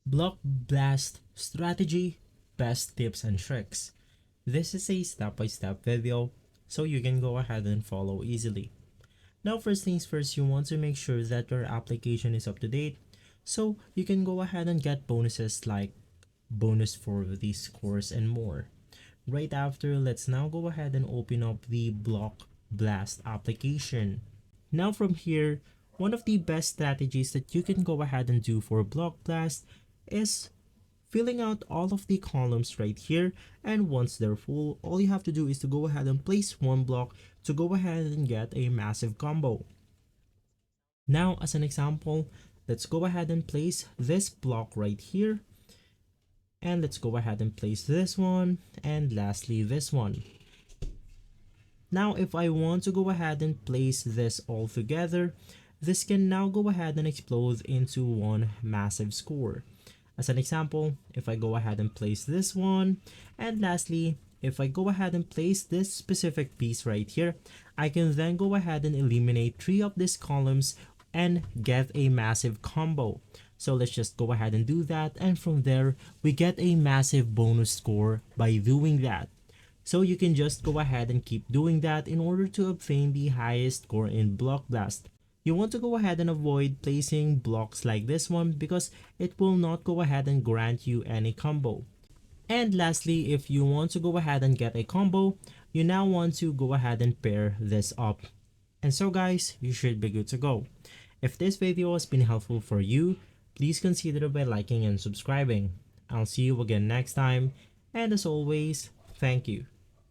Block Blast Strategy, Best Tips and Tricks. This is a step-by-step video, so you can go ahead and follow easily. Now first things first, you want to make sure that your application is up to date, so you can go ahead and get bonuses like bonus for these scores and more. Right after, let's now go ahead and open up the Block Blast application. Now from here, one of the best strategies that you can go ahead and do for Block Blast is filling out all of the columns right here, and once they're full, all you have to do is to go ahead and place one block to go ahead and get a massive combo. Now as an example, let's go ahead and place this block right here, and let's go ahead and place this one, and lastly this one. Now if I want to go ahead and place this all together, this can now go ahead and explode into one massive score. As an example, if I go ahead and place this one, and lastly, if I go ahead and place this specific piece right here, I can then go ahead and eliminate 3 of these columns and get a massive combo. So let's just go ahead and do that, and from there, we get a massive bonus score by doing that. So you can just go ahead and keep doing that in order to obtain the highest score in Block Blast. You want to go ahead and avoid placing blocks like this one because it will not go ahead and grant you any combo. And lastly, if you want to go ahead and get a combo, you now want to go ahead and pair this up. And so guys, you should be good to go. If this video has been helpful for you, please consider by liking and subscribing. I'll see you again next time, and as always, thank you.